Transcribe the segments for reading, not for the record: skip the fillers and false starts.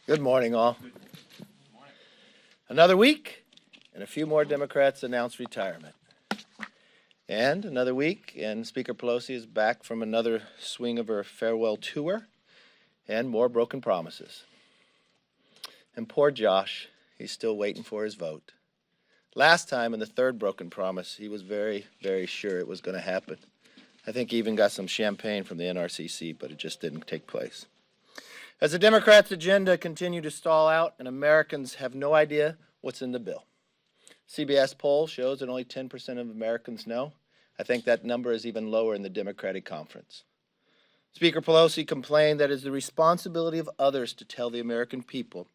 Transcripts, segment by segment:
Good morning, all. Another week, and a few more Democrats announced retirement. And another week, and Speaker Pelosi is back from another swing of her farewell tour, and more broken promises. And poor Josh, he's still waiting for his vote. Last time, in the third broken promise, he was very, very sure it was going to happen. I think he even got some champagne from the NRCC, but it just didn't take place. As the Democrats' agenda continue to stall out and Americans have no idea what's in the bill. CBS poll shows that only 10% of Americans know. I think that number is even lower in the Democratic conference. Speaker Pelosi complained that it is the responsibility of others to tell the American people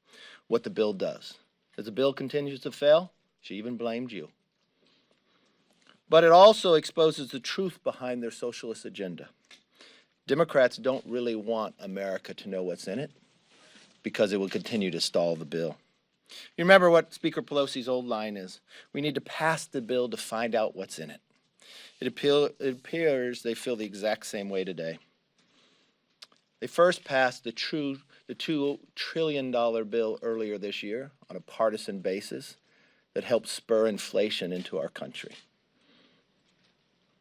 what the bill does. As the bill continues to fail, she even blamed you. But it also exposes the truth behind their socialist agenda. Democrats don't really want America to know what's in it because it will continue to stall the bill. You remember what Speaker Pelosi's old line is: we need to pass the bill to find out what's in it. It appears they feel the exact same way today. They first passed the $2 trillion bill earlier this year on a partisan basis that helped spur inflation into our country.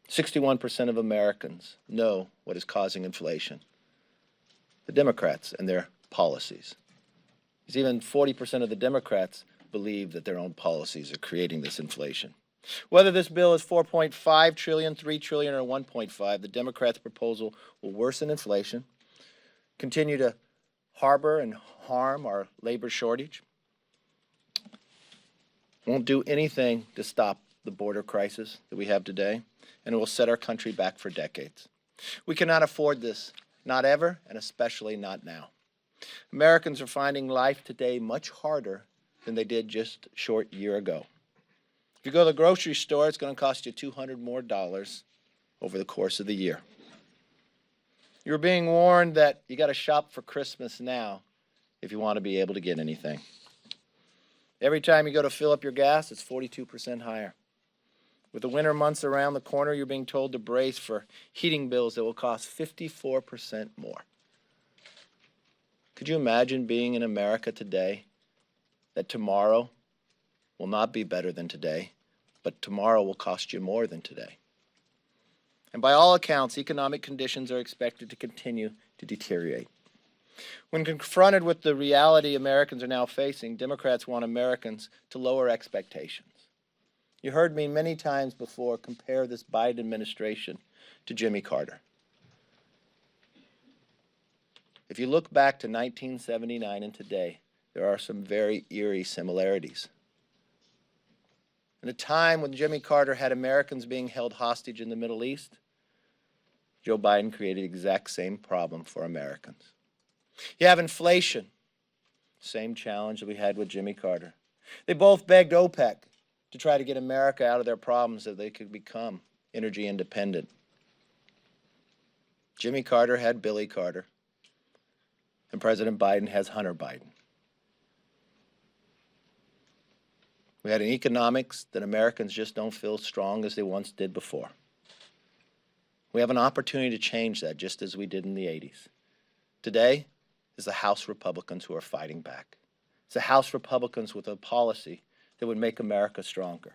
61% of Americans know what is causing inflation: the Democrats and their policies. Even 40% of the Democrats believe that their own policies are creating this inflation. Whether this bill is $4.5 trillion, $3 trillion, or $1.5, the Democrats' proposal will worsen inflation, continue to harbor and harm our labor shortage, won't do anything to stop the border crisis that we have today, and it will set our country back for decades. We cannot afford this, not ever, and especially not now. Americans are finding life today much harder than they did just a short year ago. If you go to the grocery store, it's going to cost you $200 more over the course of the year. You're being warned that you got to shop for Christmas now if you want to be able to get anything. Every time you go to fill up your gas, it's 42% higher. With the winter months around the corner, you're being told to brace for heating bills that will cost 54% more. Could you imagine being in America today, that tomorrow will not be better than today, but tomorrow will cost you more than today? And by all accounts, economic conditions are expected to continue to deteriorate. When confronted with the reality Americans are now facing, Democrats want Americans to lower expectations. You heard me many times before compare this Biden administration to Jimmy Carter. If you look back to 1979 and today, there are some very eerie similarities. In a time when Jimmy Carter had Americans being held hostage in the Middle East, Joe Biden created the exact same problem for Americans. You have inflation, same challenge that we had with Jimmy Carter. They both begged OPEC to try to get America out of their problems so they could become energy independent. Jimmy Carter had Billy Carter, and President Biden has Hunter Biden. We had an economics that Americans just don't feel strong as they once did before. We have an opportunity to change that, just as we did in the 80s. Today is the House Republicans who are fighting back. It's the House Republicans with a policy that would make America stronger.